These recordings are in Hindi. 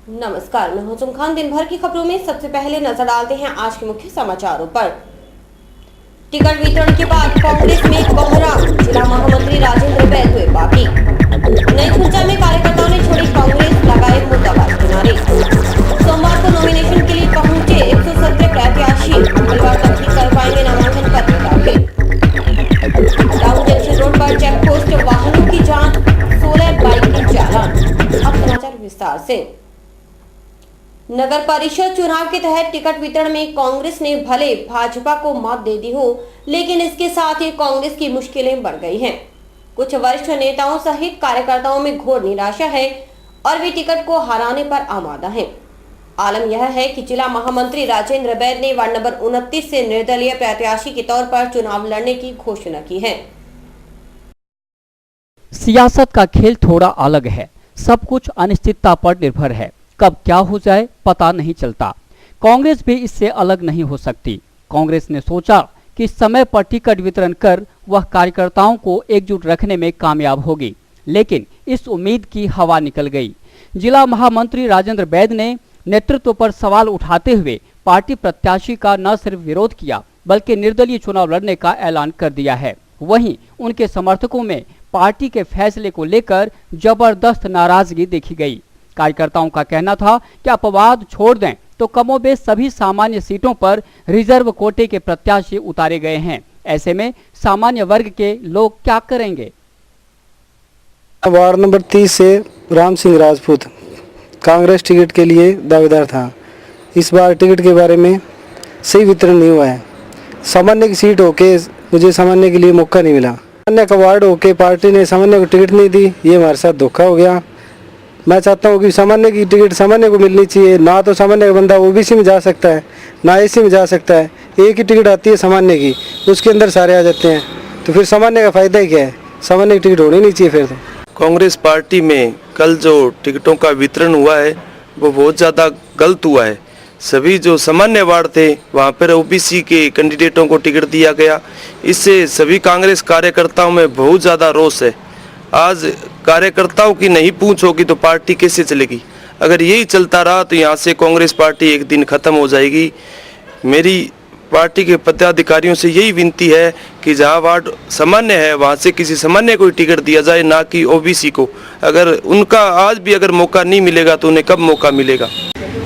नमस्कार, मैं हूं तुम खान। दिन भर की खबरों में सबसे पहले नजर डालते हैं आज के मुख्य समाचारों पर। टिकट वितरण के बाद कांग्रेस में कोहराम, जिला महामंत्री राजेंद्र बैद हुए बागी। नई खुर्जा में कार्यकर्ताओं ने छोड़ी कांग्रेस, लगाए मुद्दाबाज किनारे। सोमवार को नॉमिनेशन के लिए पहुंचे 117 प्रत्याशी, मंगलवार तक ही कर पाएंगे नामांकन पत्र दाखिल। टाउन जंक्शन रोड पर चेक पोस्ट, वाहनों की जांच, 16 बाइक के चालान। अब समाचार विस्तार से। नगर परिषद चुनाव के तहत टिकट वितरण में कांग्रेस ने भले भाजपा को मात दे दी हो, लेकिन इसके साथ ही कांग्रेस की मुश्किलें बढ़ गई हैं। कुछ वरिष्ठ नेताओं सहित कार्यकर्ताओं में घोर निराशा है और वे टिकट को हराने पर आमादा हैं। आलम यह है कि जिला महामंत्री राजेंद्र बैद ने वार्ड नंबर 29 से निर्दलीय प्रत्याशी के तौर पर चुनाव लड़ने की घोषणा की है। सियासत का खेल थोड़ा अलग है, सब कुछ अनिश्चितता पर निर्भर है। कब क्या हो जाए पता नहीं चलता। कांग्रेस भी इससे अलग नहीं हो सकती। कांग्रेस ने सोचा कि समय पर टिकट वितरण कर वह कार्यकर्ताओं को एकजुट रखने में कामयाब होगी, लेकिन इस उम्मीद की हवा निकल गई। जिला महामंत्री राजेंद्र बैद ने नेतृत्व पर सवाल उठाते हुए पार्टी प्रत्याशी का न सिर्फ विरोध किया, बल्कि निर्दलीय चुनाव लड़ने का ऐलान कर दिया है। वहीं उनके समर्थकों में पार्टी के फैसले को लेकर जबरदस्त नाराजगी देखी गई। कार्यकर्ताओं का कहना था कि अपवाद छोड़ दें तो कमोबेश सभी सामान्य सीटों पर रिजर्व कोटे के प्रत्याशी उतारे गए हैं। ऐसे में सामान्य वर्ग के लोग क्या करेंगे? वार्ड नंबर 30 से राम सिंह राजपूत कांग्रेस टिकट के लिए दावेदार था। इस बार टिकट के बारे में सही वितरण नहीं हुआ है। सामान्य की सीट होके मुझे सामान्य के लिए मौका नहीं मिला। सामान्य का वार्ड होके पार्टी ने सामान्य को टिकट नहीं दी, ये हमारे साथ धोखा हो गया। मैं चाहता हूँ कि सामान्य की टिकट सामान्य को मिलनी चाहिए। ना तो सामान्य का बंदा ओबीसी में जा सकता है, ना एसी में जा सकता है। एक ही टिकट आती है सामान्य की, उसके अंदर सारे आ जाते हैं, तो फिर सामान्य का फायदा ही क्या है? सामान्य की टिकट होनी नहीं चाहिए फिर तो। कांग्रेस पार्टी में कल जो टिकटों का वितरण हुआ है वो बहुत ज़्यादा गलत हुआ है। सभी जो सामान्य वार्ड थे वहाँ पर ओबीसी के कैंडिडेटों को टिकट दिया गया। इससे सभी कांग्रेस कार्यकर्ताओं में बहुत ज़्यादा रोष है। आज कार्यकर्ताओं की नहीं पूछ होगी तो पार्टी कैसे चलेगी? अगर यही चलता रहा तो यहाँ से कांग्रेस पार्टी एक दिन ख़त्म हो जाएगी। मेरी पार्टी के पदाधिकारियों से यही विनती है कि जहाँ वार्ड सामान्य है वहाँ से किसी सामान्य को टिकट दिया जाए, ना कि ओबीसी को। अगर उनका आज भी अगर मौका नहीं मिलेगा तो उन्हें कब मौका मिलेगा?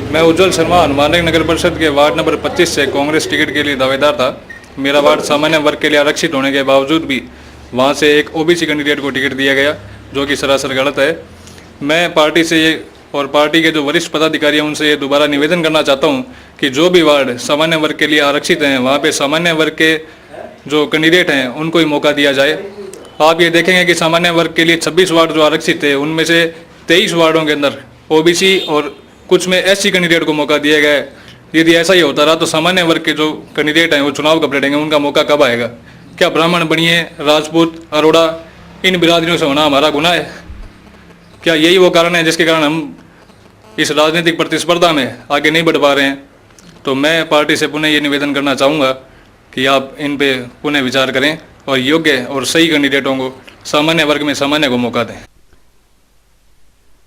मैं उज्जवल शर्मा हनुमानगढ़ नगर परिषद के वार्ड नंबर 25 से कांग्रेस टिकट के लिए दावेदार था। मेरा वार्ड सामान्य वर्ग के लिए आरक्षित होने के बावजूद भी वहाँ से एक ओबीसी कैंडिडेट को टिकट दिया गया, जो कि सरासर गलत है। मैं पार्टी से ये और पार्टी के जो वरिष्ठ पदाधिकारी हैं उनसे ये दोबारा निवेदन करना चाहता हूँ कि जो भी वार्ड सामान्य वर्ग के लिए आरक्षित हैं वहाँ पे सामान्य वर्ग के जो कैंडिडेट हैं उनको ही मौका दिया जाए। आप ये देखेंगे कि सामान्य वर्ग के लिए 26 वार्ड जो आरक्षित थे उनमें से 23 वार्डों के अंदर ओबीसी और कुछ में एससी कैंडिडेट को मौका दिया गया है। यदि ऐसा ही होता रहा तो सामान्य वर्ग के जो कैंडिडेट हैं वो चुनाव कब लड़ेंगे? उनका मौका कब आएगा? क्या ब्राह्मण बनिए, राजपूत, अरोड़ा, इन बिरादरियों से होना हमारा गुनाह है? क्या यही वो कारण है जिसके कारण हम इस राजनीतिक प्रतिस्पर्धा में आगे नहीं बढ़ पा रहे हैं? तो मैं पार्टी से पुनः ये निवेदन करना चाहूँगा कि आप इन पे पुनः विचार करें और योग्य और सही कैंडिडेटों को सामान्य वर्ग में सामान्य को मौका दें।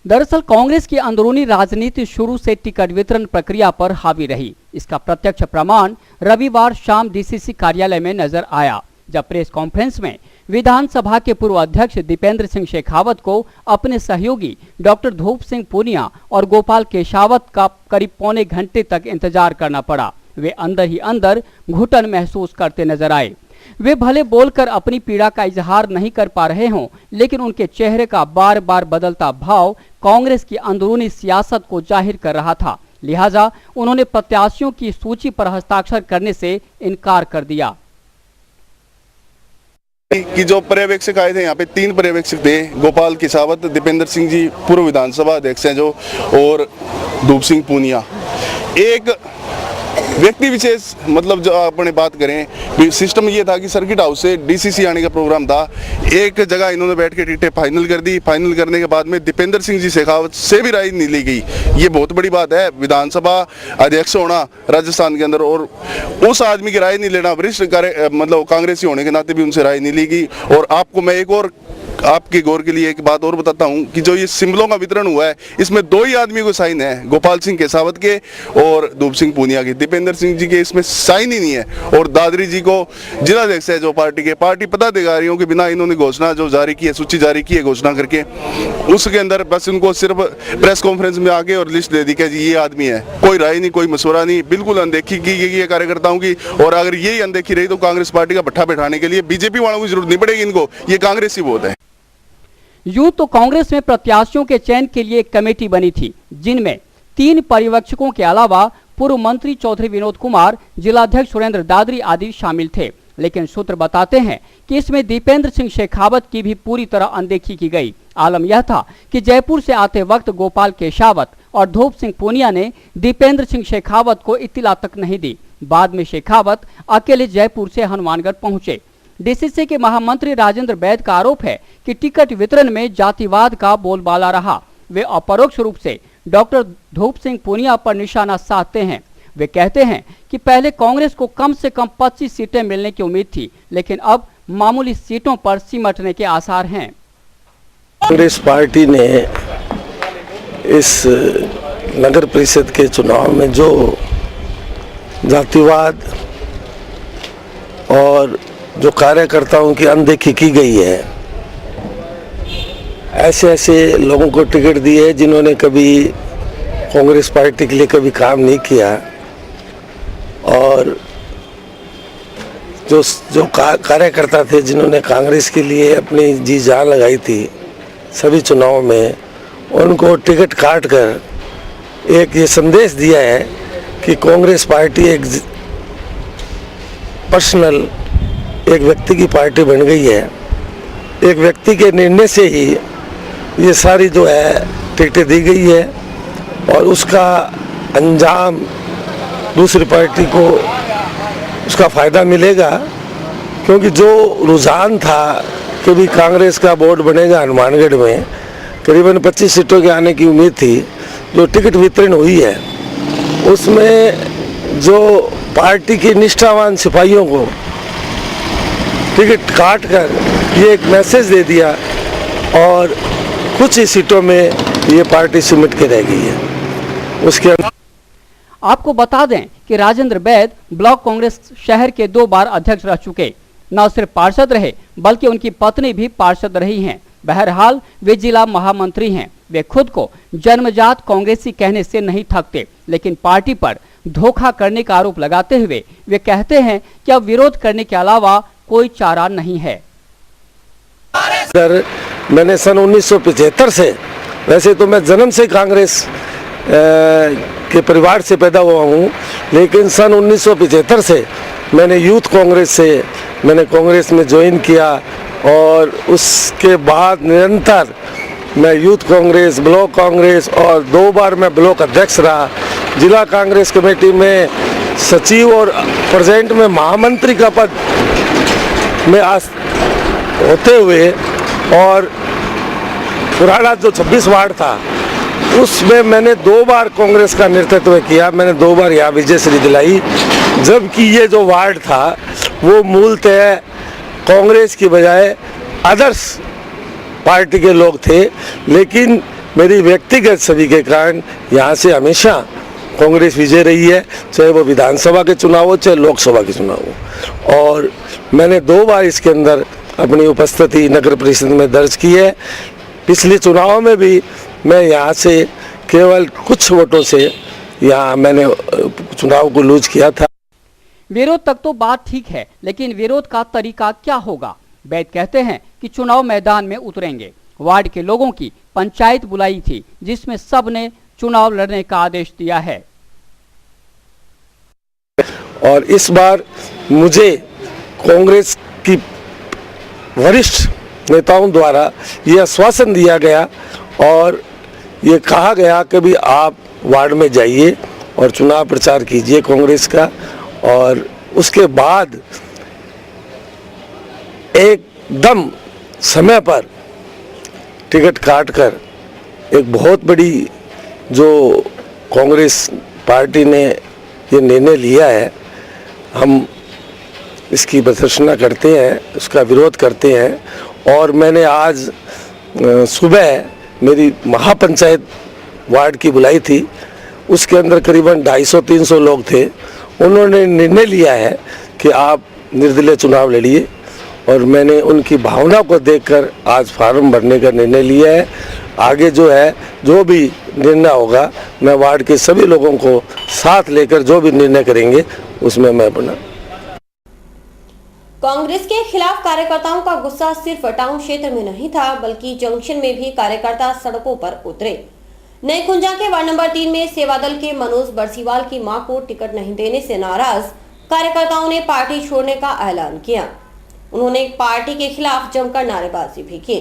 दरअसल कांग्रेस की अंदरूनी राजनीति शुरू से टिकट वितरण प्रक्रिया पर हावी रही। इसका प्रत्यक्ष प्रमाण रविवार शाम डीसीसी कार्यालय में नजर आया, जब प्रेस कॉन्फ्रेंस में विधानसभा के पूर्व अध्यक्ष दीपेंद्र सिंह शेखावत को अपने सहयोगी डॉक्टर धूप सिंह पूनिया और गोपाल केशावत का करीब पौने घंटे तक इंतजार करना पड़ा। वे अंदर ही अंदर घुटन महसूस करते नजर आए। वे भले बोलकर अपनी पीड़ा का इजहार नहीं कर पा रहे हों, लेकिन उनके चेहरे का बार बार बदलता भाव कांग्रेस की अंदरूनी सियासत को जाहिर कर रहा था। लिहाजा उन्होंने प्रत्याशियों की सूची पर हस्ताक्षर करने से इनकार कर दिया। कि जो पर्यवेक्षक आए थे, यहाँ पे 3 पर्यवेक्षक थे, गोपाल केशावत, दीपेंद्र सिंह जी पूर्व विधानसभा अध्यक्ष हैं जो, और धूप सिंह पूनिया। एक व्यक्ति विशेष मतलब जो अपने बात करें, सिस्टम ये था कि सर्किट हाउस से डीसीसी आने का प्रोग्राम था। एक जगह इन्होंने बैठ के टिकटें फाइनल कर दी। फाइनल करने के बाद में दीपेंद्र सिंह जी शेखावत से भी राय नहीं ली गई। ये बहुत बड़ी बात है, विधानसभा अध्यक्ष होना राजस्थान के अंदर, और उस आदमी की राय नहीं लेना, वरिष्ठ मतलब कांग्रेसी होने के नाते भी उनसे राय नहीं ली गई। और आपको मैं एक और आपके गौर के लिए एक बात और बताता हूं कि जो ये सिंबलों का वितरण हुआ है इसमें 2 ही आदमी को साइन है, गोपाल सिंह केसावत के और धूप सिंह पूनिया के। दीपेंद्र सिंह जी के इसमें साइन ही नहीं है। और दादरी जी को जिलाध्यक्ष है जो पार्टी के, पार्टी पदाधिकारियों के बिना इन्होंने घोषणा जो जारी की है, सूची जारी की है घोषणा करके, उसके अंदर बस उनको सिर्फ प्रेस कॉन्फ्रेंस में आके और लिस्ट दे दी कि जी ये आदमी है। कोई राय नहीं, कोई मशवरा नहीं, बिल्कुल अनदेखी की गई है कार्यकर्ताओं की। और अगर यही अनदेखी रही तो कांग्रेस पार्टी का भट्ठा बैठाने के लिए बीजेपी वालों की जरूरत नहीं पड़ेगी, इनको ये कांग्रेस ही बहुत है। यूं तो कांग्रेस में प्रत्याशियों के चयन के लिए एक कमेटी बनी थी, जिनमें 3 पर्यवेक्षकों के अलावा पूर्व मंत्री चौधरी विनोद कुमार, जिलाध्यक्ष सुरेंद्र दादरी आदि शामिल थे। लेकिन सूत्र बताते हैं कि इसमें दीपेंद्र सिंह शेखावत की भी पूरी तरह अनदेखी की गई। आलम यह था कि जयपुर से आते वक्त गोपाल केशावत और धूप सिंह पूनिया ने दीपेंद्र सिंह शेखावत को इत्तला तक नहीं दी। बाद में शेखावत अकेले जयपुर से हनुमानगढ़ पहुंचे। डीसीसी के महामंत्री राजेंद्र बैद का आरोप है कि टिकट वितरण में जातिवाद का बोलबाला रहा। वे अपरोक्ष रूप से डॉक्टर धूप सिंह पूनिया पर निशाना साधते हैं। वे कहते हैं कि पहले कांग्रेस को कम से कम 25 सीटें मिलने की उम्मीद थी, लेकिन अब मामूली सीटों पर सिमटने के आसार हैं। कांग्रेस पार्टी ने इस नगर परिषद के चुनाव में जो जातिवाद और जो कार्यकर्ताओं की अनदेखी की गई है, ऐसे लोगों को टिकट दिए जिन्होंने कभी कांग्रेस पार्टी के लिए कभी काम नहीं किया, और जो कार्यकर्ता थे जिन्होंने कांग्रेस के लिए अपनी जी जान लगाई थी सभी चुनाव में, उनको टिकट काट कर एक ये संदेश दिया है कि कांग्रेस पार्टी एक पर्सनल एक व्यक्ति की पार्टी बन गई है। एक व्यक्ति के निर्णय से ही ये सारी जो है टिकटें दी गई है, और उसका अंजाम दूसरी पार्टी को उसका फ़ायदा मिलेगा। क्योंकि जो रुझान था कि भी कांग्रेस का बोर्ड बनेगा हनुमानगढ़ में, करीबन 25 सीटों के आने की उम्मीद थी। जो टिकट वितरण हुई है उसमें जो पार्टी के निष्ठावान सिपाहियों को टिकट काट कर ये एक मैसेज दे दिया, और कुछ ही सीटों में ये पार्टी सिमट के रह गई है। उसके आपको बता दें कि राजेंद्र बैद ब्लॉक कांग्रेस शहर के 2 बार अध्यक्ष रह चुके। न सिर्फ पार्षद रहे बल्कि उनकी पत्नी भी पार्षद रही हैं। बहरहाल वे जिला महामंत्री हैं। वे खुद को जन्मजात कांग्रेसी कहने से नहीं थकते, लेकिन पार्टी पर धोखा करने का आरोप लगाते हुए वे कहते हैं कि अब विरोध करने के अलावा कोई चारा नहीं है। सर, मैंने सन 1975 से, वैसे तो मैं जन्म से कांग्रेस के परिवार से पैदा हुआ हूँ, लेकिन सन 1975 से मैंने यूथ कांग्रेस से मैंने कांग्रेस में ज्वाइन किया, और उसके बाद निरंतर मैं यूथ कांग्रेस, ब्लॉक कांग्रेस, और 2 बार मैं ब्लॉक अध्यक्ष रहा। जिला कांग्रेस कमेटी में सचिव और प्रेजेंट में महामंत्री का पद में आज होते हुए, और पुराना जो 26 वार्ड था उसमें मैंने 2 बार कांग्रेस का नेतृत्व किया। मैंने 2 बार यहाँ विजयश्री दिलाई, जबकि ये जो वार्ड था वो मूलतः कांग्रेस की बजाय अदर्स पार्टी के लोग थे, लेकिन मेरी व्यक्तिगत छवि के कारण यहाँ से हमेशा कांग्रेस विजय रही है, चाहे वो विधानसभा के चुनाव हो चाहे लोकसभा के चुनाव हो। और मैंने 2 बार इसके अंदर अपनी उपस्थिति नगर परिषद में दर्ज की है। पिछले चुनाव में भी मैं यहाँ से केवल कुछ वोटों से यहाँ मैंने चुनाव को लूज किया था। विरोध तक तो बात ठीक है, लेकिन विरोध का तरीका क्या होगा? बैद कहते हैं कि चुनाव मैदान में उतरेंगे। वार्ड के लोगों की पंचायत बुलाई थी, जिसमें सब ने चुनाव लड़ने का आदेश दिया है। और इस बार मुझे कांग्रेस की वरिष्ठ नेताओं द्वारा ये आश्वासन दिया गया और ये कहा गया कि भी आप वार्ड में जाइए और चुनाव प्रचार कीजिए कांग्रेस का, और उसके बाद एकदम समय पर टिकट काटकर एक बहुत बड़ी जो कांग्रेस पार्टी ने ये निर्णय लिया है, हम इसकी प्रशंसा करते हैं, उसका विरोध करते हैं। और मैंने आज सुबह मेरी महापंचायत वार्ड की बुलाई थी, उसके अंदर करीबन 250-300 लोग थे। उन्होंने निर्णय लिया है कि आप निर्दलीय चुनाव लड़िए, और मैंने उनकी भावना को देखकर आज फार्म भरने का निर्णय लिया है। आगे जो है, जो भी निर्णय होगा, मैं वार्ड के सभी लोगों को साथ लेकर जो भी निर्णय करेंगे उसमें मैं अपना। कांग्रेस के खिलाफ कार्यकर्ताओं का गुस्सा सिर्फ टाउन क्षेत्र में नहीं था, बल्कि जंक्शन में भी कार्यकर्ता सड़कों पर उतरे। नई खुंजा के वार्ड नंबर 3 में सेवादल के मनोज बरसीवाल की मां को टिकट नहीं देने से नाराज कार्यकर्ताओं ने पार्टी छोड़ने का ऐलान किया। उन्होंने पार्टी के खिलाफ जमकर नारेबाजी भी की।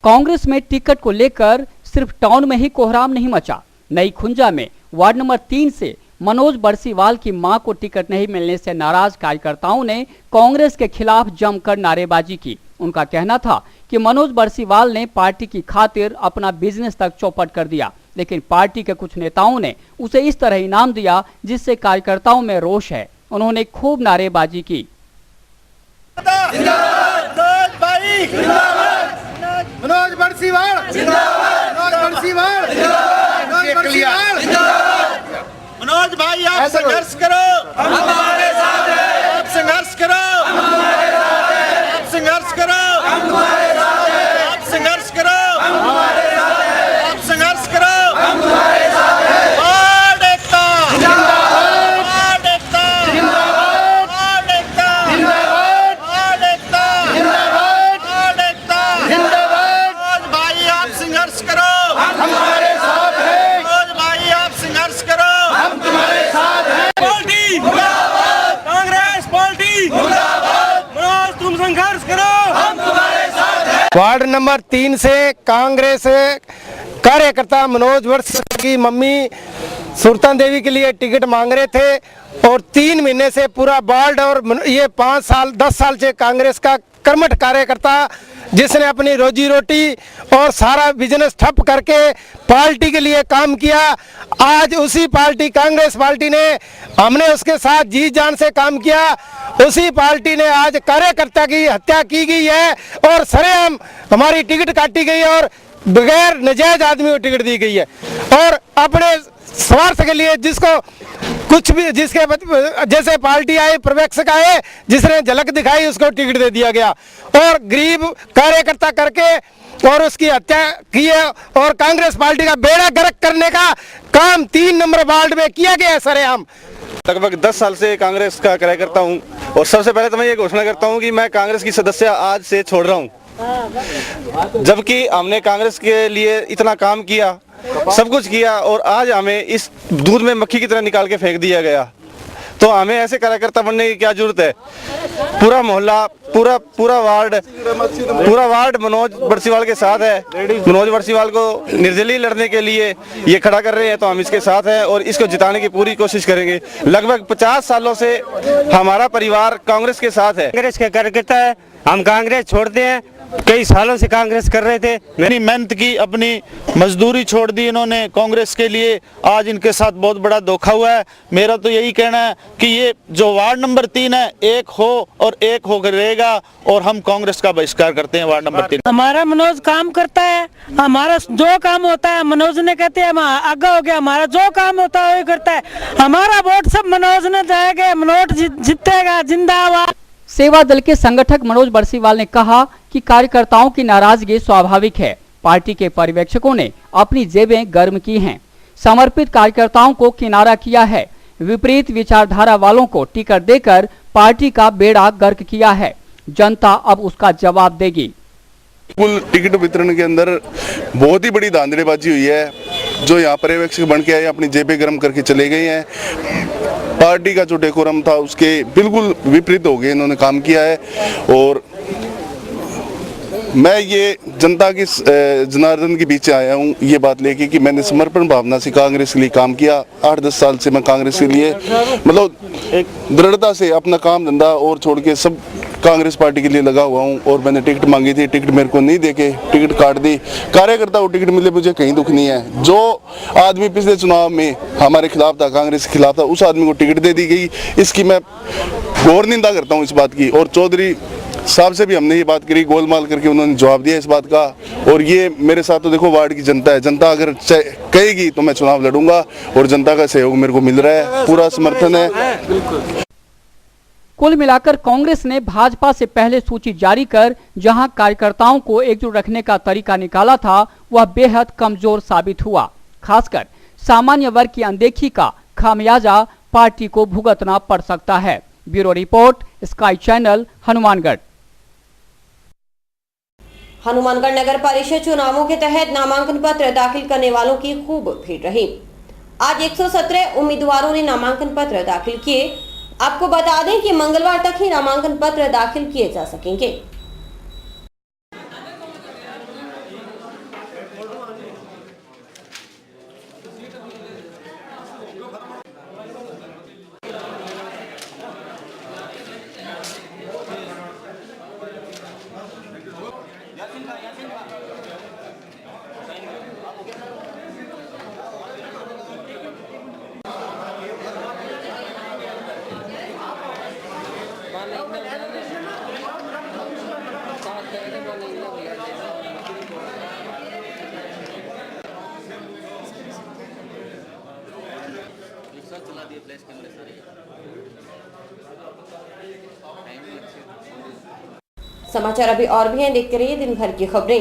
कांग्रेस में टिकट को लेकर सिर्फ टाउन में ही कोहराम नहीं मचा। नई खुंजा में वार्ड नंबर 3 से मनोज बरसीवाल की मां को टिकट नहीं मिलने से नाराज कार्यकर्ताओं ने कांग्रेस के खिलाफ जमकर नारेबाजी की। उनका कहना था कि मनोज बरसीवाल ने पार्टी की खातिर अपना बिजनेस तक चौपट कर दिया, लेकिन पार्टी के कुछ नेताओं ने उसे इस तरह इनाम दिया जिससे कार्यकर्ताओं में रोष है। उन्होंने खूब नारेबाजी की। मनोज बरसीवाल मनोज भाई, आप संघर्ष करो, हमारे साथ है। आप संघर्ष करो, हमारे साथ है। आप संघर्ष करो, हमारे साथ है। आप संघर्ष करो, हमारे साथ है। आप संघर्ष करो, हमारे साथ है। वार्ड एकता जिंदाबाद, वार्ड एकता जिंदाबाद, वार्ड एकता जिंदाबाद, वार्ड एकता जिंदाबाद, वार्ड एकता जिंदाबाद। मनोज भाई, आप संघर्ष करो, हमारे साथ है। मनोज भाई, आप संघर्ष करो, हम तुम्हारे साथ हैं। पार्टी मुर्दाबाद, कांग्रेस पार्टी मुर्दाबाद। मनोज, तुम संघर्ष करो, हम तुम्हारे साथ हैं। वार्ड नंबर 3 से कांग्रेस कार्यकर्ता मनोज बरसीवाल की मम्मी सुल्तान देवी के लिए टिकट मांग रहे थे, और 3 महीने से पूरा वार्ड और ये 5 साल 10 साल से कांग्रेस का कर्मठ कार्यकर्ता, जिसने अपनी रोजी रोटी और सारा बिजनेस ठप करके पार्टी के लिए काम किया। आज उसी पार्टी कांग्रेस पार्टी ने, हमने उसके साथ जी जान से काम किया। उसी पार्टी ने आज कार्यकर्ता की हत्या की गई है और सरेआम हमारी टिकट काटी गई है और बगैर नजायज आदमी को टिकट दी गई है, और अपने स्वार्थ के लिए जिसको कुछ भी, जिसके जैसे पार्टी आए, पर्यवेक्षक आए, जिसने झलक दिखाई उसको टिकट दे दिया गया, और गरीब कार्यकर्ता करके और उसकी हत्या की है। और कांग्रेस पार्टी का बेड़ा गर्क करने का काम 3 नंबर वार्ड में किया गया है सरेआम। लगभग 10 साल से कांग्रेस का कार्यकर्ता हूं, और सबसे पहले तो मैं ये घोषणा करता हूं कि मैं कांग्रेस की सदस्य आज से छोड़ रहा हूं। जबकि हमने कांग्रेस के लिए इतना काम किया, सब कुछ किया, और आज हमें इस दूध में मक्खी की तरह निकाल के फेंक दिया गया। तो हमें ऐसे कार्यकर्ता बनने की क्या जरूरत है? पूरा मोहल्ला, पूरा वार्ड मनोज बरसीवाल के साथ है। मनोज बरसीवाल को निर्दलीय लड़ने के लिए ये खड़ा कर रहे हैं, तो हम इसके साथ हैं और इसको जिताने की पूरी कोशिश करेंगे। लगभग 50 सालों से हमारा परिवार कांग्रेस के साथ है। कांग्रेस के कार्यकर्ता है, हम कांग्रेस छोड़ते हैं। कई सालों से कांग्रेस कर रहे थे, मैंने मेहनत की, अपनी मजदूरी छोड़ दी इन्होंने कांग्रेस के लिए। आज इनके साथ बहुत बड़ा धोखा हुआ है। मेरा तो यही कहना है कि ये जो वार्ड नंबर 3 है, एक हो और एक होकर रहेगा, और हम कांग्रेस का बहिष्कार करते हैं वार्ड नंबर 3। हमारा मनोज काम करता है, हमारा जो काम होता है मनोज ने कहते हैं आगे हो गया, हमारा जो काम होता है वही करता है। हमारा वोट सब मनोज ने जाएगा, मनोज जीतेगा, जिंदाबाद। सेवा दल के संगठक मनोज बरसीवाल ने कहा कि कार्यकर्ताओं की नाराजगी स्वाभाविक है। पार्टी के पर्यवेक्षकों ने अपनी जेबें गर्म की हैं, समर्पित कार्यकर्ताओं को किनारा किया है, विपरीत विचारधारा वालों को टिकट देकर पार्टी का बेड़ा गर्क किया है। जनता अब उसका जवाब देगी। कुल टिकट वितरण के अंदर बहुत ही बड़ी धांधलीबाजी हुई है। जो यहाँ पर्यवेक्षक बन के आए अपनी जेबें गर्म करके चले गए हैं। पार्टी का जो डेकोरम था उसके बिल्कुल विपरीत हो गए इन्होंने काम किया है। और मैं ये जनता की जनार्दन के बीच आया हूँ ये बात लेके कि मैंने समर्पण भावना से कांग्रेस के लिए काम किया। 8-10 साल से मैं कांग्रेस के लिए मतलब एक दृढ़ता से अपना काम धंधा और छोड़ के सब कांग्रेस पार्टी के लिए लगा हुआ हूँ। और मैंने टिकट मांगी थी, टिकट मेरे को नहीं देके टिकट काट दी। कार्यकर्ता को टिकट मिले मुझे कहीं दुख नहीं है। जो आदमी पिछले चुनाव में हमारे खिलाफ था, कांग्रेस के खिलाफ था, उस आदमी को टिकट दे दी गई। इसकी मैं घोर निंदा करता हूँ इस बात की। और चौधरी साहब से भी हमने ये बात करी, गोलमाल करके उन्होंने जवाब दिया इस बात का। और ये मेरे साथ तो देखो वार्ड की जनता है, जनता अगर कहेगी तो मैं चुनाव लड़ूंगा और जनता का सहयोग मेरे को मिल रहा है, पूरा समर्थन है। कुल मिलाकर कांग्रेस ने भाजपा से पहले सूची जारी कर जहां कार्यकर्ताओं को एकजुट रखने का तरीका निकाला था वह बेहद कमजोर साबित हुआ। खासकर सामान्य वर्ग की अनदेखी का खामियाजा पार्टी को भुगतना पड़ सकता है। Bureau report, Sky channel, Hanumangarh. Hanumangarh नगर परिषद चुनावों के तहत नामांकन पत्र दाखिल करने वालों की खूब भीड़ रही। आज 117 उम्मीदवारों ने नामांकन पत्र दाखिल किए। आपको बता दें कि मंगलवार तक ही नामांकन पत्र दाखिल किए जा सकेंगे। समाचार अभी और भी हैं, देखते रहिए दिन भर की खबरें।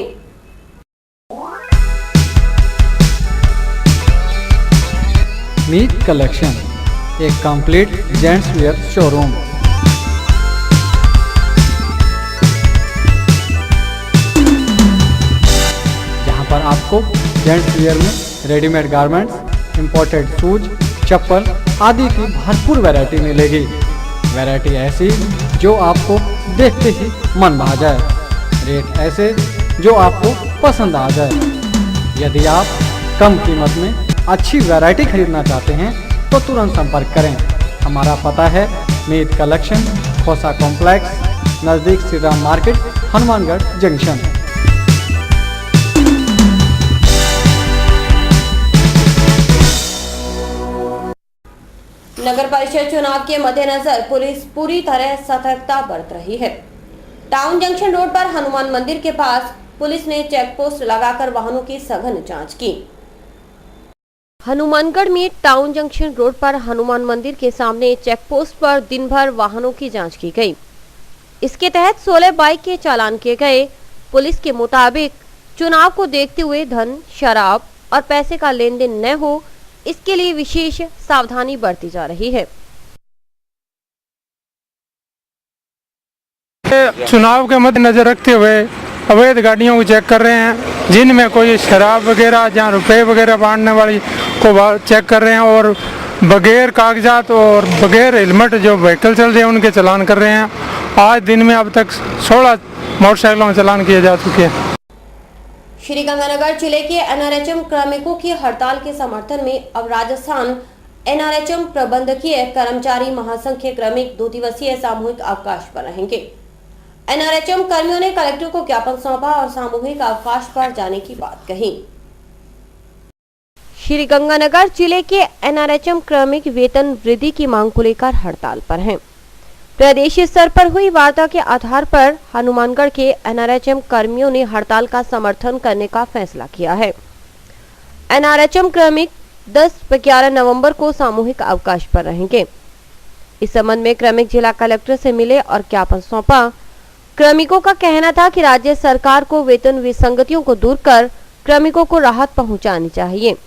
मीत कलेक्शन, एक कंप्लीट जेंट्स वियर शोरूम। जहां पर आपको जेंट्स वियर में रेडीमेड गारमेंट्स, इंपोर्टेड शूज, चप्पल आदि की भरपूर वैरायटी मिलेगी। वैरायटी ऐसी जो आपको देखते ही मन भा जाए, रेट ऐसे जो आपको पसंद आ जाए। यदि आप कम कीमत में अच्छी वैरायटी खरीदना चाहते हैं तो तुरंत संपर्क करें। हमारा पता है मीत कलेक्शन, खोसा कॉम्प्लेक्स, नज़दीक श्री राम मार्केट, हनुमानगढ़ जंक्शन। नगर परिषद चुनाव के मद्देनजर पुलिस पूरी तरह सतर्कता बरत रही है। टाउन जंक्शन रोड पर हनुमान मंदिर के पास पुलिस ने चेक पोस्ट लगाकर वाहनों की सघन जांच की। हनुमानगढ़ में टाउन जंक्शन रोड पर हनुमान मंदिर के सामने चेक पोस्ट पर दिन भर वाहनों की जांच की गई। इसके तहत 16 बाइक के चालान किए गए। पुलिस के मुताबिक चुनाव को देखते हुए धन, शराब और पैसे का लेन देन न हो, इसके लिए विशेष सावधानी बरती जा रही है। चुनाव के मद्देनजर रखते हुए अवैध गाड़ियों को चेक कर रहे हैं, जिनमें कोई शराब वगैरह, जहाँ रुपए वगैरह बांटने वाली को चेक कर रहे हैं और बगैर कागजात और बगैर हेलमेट जो व्हीकल चल रहे हैं उनके चालान कर रहे हैं। आज दिन में अब तक 16 मोटरसाइकिलों में चालान किए जा चुके हैं। श्रीगंगानगर जिले के एनआरएचएम कार्मिकों की हड़ताल के समर्थन में अब राजस्थान एनआरएचएम प्रबंधकीय कर्मचारी महासंघ के क्रमिक 2 दिवसीय सामूहिक अवकाश पर रहेंगे। एनआरएचएम कर्मियों ने कलेक्टर को ज्ञापन सौंपा और सामूहिक अवकाश पर जाने की बात कही। श्रीगंगानगर जिले के एनआरएचएम क्रमिक वेतन वृद्धि की मांग को लेकर हड़ताल पर हैं। प्रदेश स्तर पर हुई वार्ता के आधार पर हनुमानगढ़ के एनआरएचएम कर्मियों ने हड़ताल का समर्थन करने का फैसला किया है। एनआरएचएम क्रमिक 10-11 नवंबर को सामूहिक अवकाश पर रहेंगे। इस संबंध में क्रमिक जिला कलेक्टर से मिले और ज्ञापन सौंपा। क्रमिकों का कहना था कि राज्य सरकार को वेतन विसंगतियों को दूर कर क्रमिकों को राहत पहुंचानी चाहिए।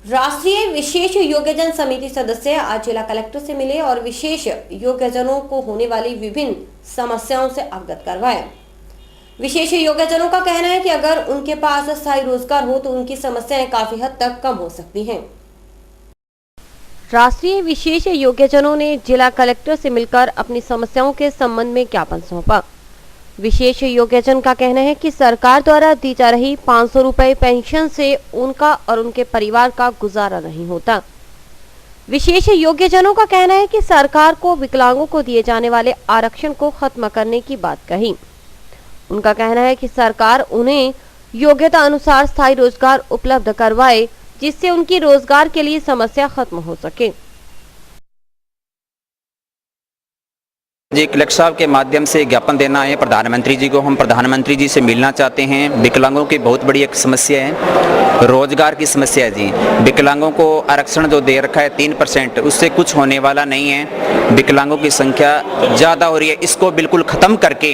राष्ट्रीय विशेष योग्यजन समिति सदस्य आज जिला कलेक्टर से मिले और विशेष योग्यजनों को होने वाली विभिन्न समस्याओं से अवगत करवाया। विशेष योग्यजनों का कहना है कि अगर उनके पास स्थायी रोजगार हो तो उनकी समस्याएं काफी हद तक कम हो सकती हैं। राष्ट्रीय विशेष योग्यजनों ने जिला कलेक्टर से मिलकर अपनी समस्याओं के संबंध में ज्ञापन सौंपा। विशेष योग्यजन का कहना है कि सरकार द्वारा दी जा रही 500 रुपए पेंशन से उनका और उनके परिवार का गुजारा नहीं होता। विशेष योग्यजनों का कहना है कि सरकार को विकलांगों को दिए जाने वाले आरक्षण को खत्म करने की बात कही। उनका कहना है कि सरकार उन्हें योग्यता अनुसार स्थायी रोजगार उपलब्ध करवाए, जिससे उनकी रोजगार के लिए समस्या खत्म हो सके। जी, कलेक्टर साहब के माध्यम से ज्ञापन देना है प्रधानमंत्री जी को। हम प्रधानमंत्री जी से मिलना चाहते हैं। विकलांगों की बहुत बड़ी एक समस्या है, रोजगार की समस्या है जी। विकलांगों को आरक्षण जो दे रखा है 3%, उससे कुछ होने वाला नहीं है। विकलांगों की संख्या ज़्यादा हो रही है। इसको बिल्कुल ख़त्म करके,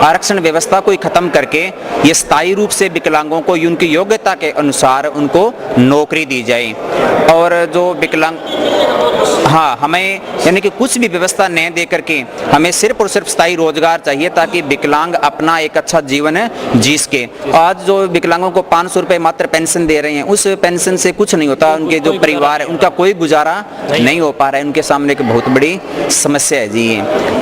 आरक्षण व्यवस्था को ही ख़त्म करके ये स्थायी रूप से विकलांगों को उनकी योग्यता के अनुसार उनको नौकरी दी जाए। और जो विकलांग, हाँ, हमें यानी कि कुछ भी व्यवस्था नहीं दे करके हमें सिर्फ और सिर्फ स्थायी रोजगार चाहिए, ताकि विकलांग अपना एक अच्छा जीवन जी सके। आज जो विकलांगों को 500 रुपये मात्र पेंशन दे रहे हैं, उस पेंशन से कुछ नहीं होता। उनके जो परिवार है उनका कोई गुजारा नहीं हो पा रहा है। उनके सामने एक बहुत बड़ी समस्या है जी।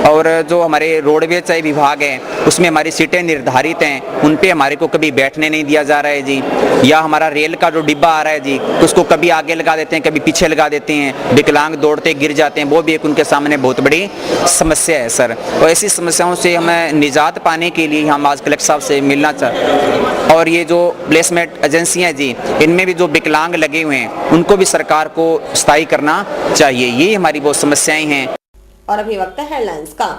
और जो हमारे रोडवेज विभाग है उसमें हमारी सीटें निर्धारित हैं, उन पर हमारे को कभी बैठने नहीं दिया जा रहा है जी। या हमारा रेल का जो डिब्बा आ रहा है जी, उसको कभी आगे लगा देते हैं, कभी पीछे लगा देते हैं, विकलांग दौड़ते गिर जाते हैं। वो भी एक उनके सामने बहुत बड़ी समस्या है सर। और ऐसी समस्याओं से हमें निजात पाने के लिए हम आज कलेक्टर साहब से मिलना चाहते हैं। और ये जो प्लेसमेंट एजेंसियां जी, इनमें भी जो विकलांग लगे हुए हैं उनको भी सरकार को स्थायी करना चाहिए। ये हमारी बहुत समस्याएं हैं। और अभी वक्त है हेडलाइंस का।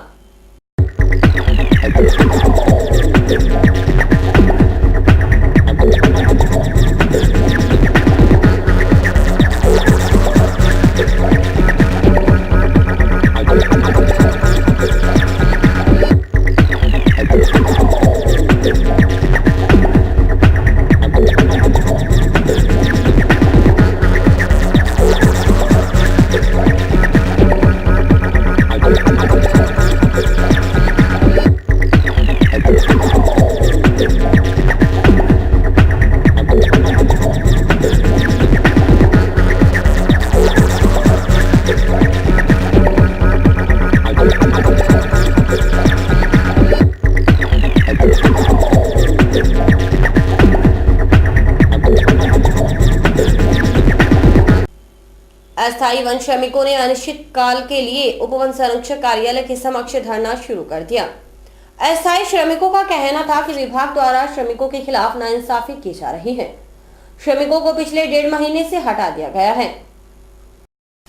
अस्थायी वन श्रमिकों ने अनिश्चित काल के लिए उपवन संरक्षक कार्यालय के समक्ष धरना शुरू कर दिया। अस्थायी श्रमिकों का कहना था कि विभाग द्वारा श्रमिकों के खिलाफ नाइंसाफी की जा रही है। श्रमिकों को पिछले 1.5 महीने से हटा दिया गया है।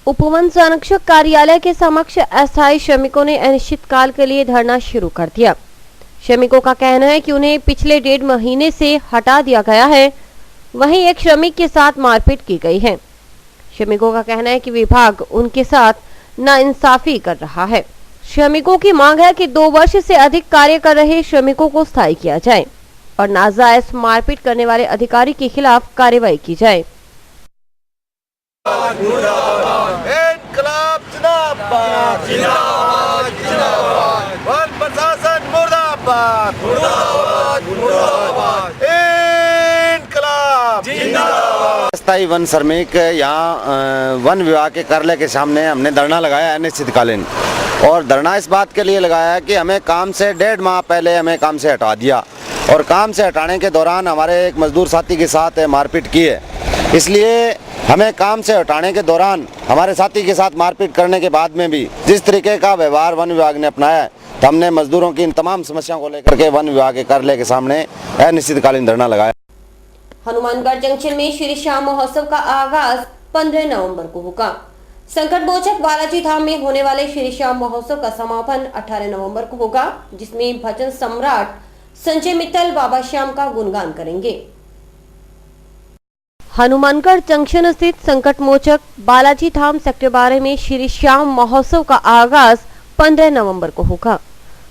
उपवन संरक्षक कार्यालय के समक्ष अस्थायी श्रमिकों ने अनिश्चित काल के लिए धरना शुरू कर दिया। श्रमिकों का कहना है कि उन्हें पिछले 1.5 महीने से हटा दिया गया है। वहीं एक श्रमिक के साथ मारपीट की गई है। श्रमिकों का कहना है कि विभाग उनके साथ नाइंसाफी कर रहा है। श्रमिकों की मांग है कि 2 वर्ष से अधिक कार्य कर रहे श्रमिकों को स्थायी किया जाए और नाजायज मारपीट करने वाले अधिकारी के खिलाफ कार्रवाई की जाए। इनकलाब जिंदाबाद, जिंदाबाद, जिंदाबाद। वन प्रशासन मुर्दाबाद, मुर्दाबाद, मुर्दाबाद। इनकलाब जिंदाबाद। अस्थायी वन श्रमिक यहाँ वन विभाग के कार्यालय के सामने हमने धरना लगाया अनिश्चितकालीन। और धरना इस बात के लिए लगाया कि हमें काम से 1.5 माह पहले हमें काम से हटा दिया और काम से हटाने के दौरान हमारे एक मजदूर साथी के साथ मारपीट की है। इसलिए हमें काम से हटाने के दौरान हमारे साथी के साथ मारपीट करने के बाद में भी जिस तरीके का व्यवहार वन विभाग ने अपनाया है, तो हमने मजदूरों की इन तमाम समस्याओं को लेकर के वन विभाग के कार्यालय के सामने अनिश्चितकालीन धरना लगाया। हनुमानगढ़ जंक्शन में श्री श्याम महोत्सव का आगाज 15 नवंबर को होगा। संकट मोचक बालाजी धाम में होने वाले श्री श्याम महोत्सव का समापन 18 नवंबर को होगा, जिसमें भजन सम्राट संजय मित्तल बाबा श्याम का गुणगान करेंगे। हनुमानगढ़ जंक्शन स्थित संकट मोचक बालाजी धाम सेक्टर 12 में श्री श्याम महोत्सव का आगाज 15 नवंबर को होगा।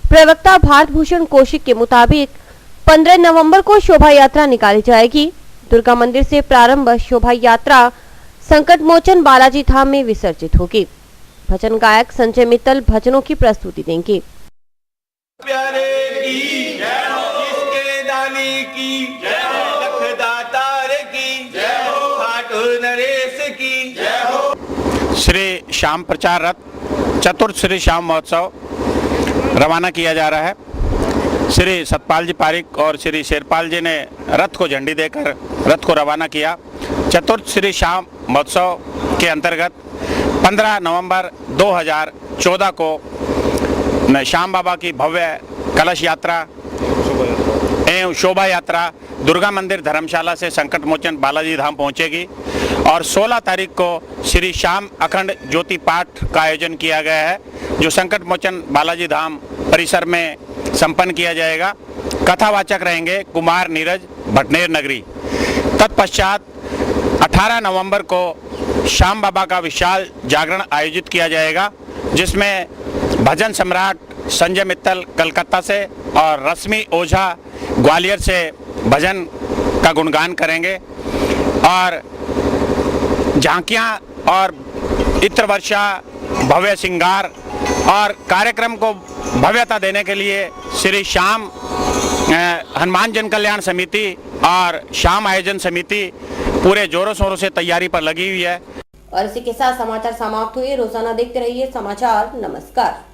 प्रवक्ता भारत भूषण कौशिक के मुताबिक 15 नवंबर को शोभा यात्रा निकाली जाएगी। दुर्गा मंदिर से प्रारंभ शोभा यात्रा संकट मोचन बालाजी धाम में विसर्जित होगी। भजन गायक संजय मित्तल भजनों की प्रस्तुति देंगे। प्यारे की जय हो, जिसके दानी की जय हो, लखदातार की जय हो, खाटू नरेश की जय हो। श्री श्याम प्रचार रथ चतुर्थ श्री श्याम महोत्सव रवाना किया जा रहा है। श्री सतपाल जी पारिक और श्री शेरपाल जी ने रथ को झंडी देकर रथ को रवाना किया। चतुर्थ श्री श्याम महोत्सव के अंतर्गत 15 नवंबर 2014 को श्याम बाबा की भव्य कलश यात्रा एवं शोभा यात्रा दुर्गा मंदिर धर्मशाला से संकट मोचन बालाजी धाम पहुंचेगी और 16 तारीख को श्री श्याम अखंड ज्योति पाठ का आयोजन किया गया है, जो संकट मोचन बालाजी धाम परिसर में संपन्न किया जाएगा। कथावाचक रहेंगे कुमार नीरज भटनेर नगरी। तत्पश्चात 18 नवंबर को श्याम बाबा का विशाल जागरण आयोजित किया जाएगा, जिसमें भजन सम्राट संजय मित्तल कलकत्ता से और रश्मि ओझा ग्वालियर से भजन का गुणगान करेंगे और झांकियां और इत्र वर्षा, भव्य श्रृंगार और कार्यक्रम को भव्यता देने के लिए श्री श्याम हनुमान जन कल्याण समिति और श्याम आयोजन समिति पूरे जोरों शोरों से तैयारी पर लगी हुई है। और इसी के साथ समाचार समाप्त हुए। रोजाना देखते रहिए समाचार। नमस्कार।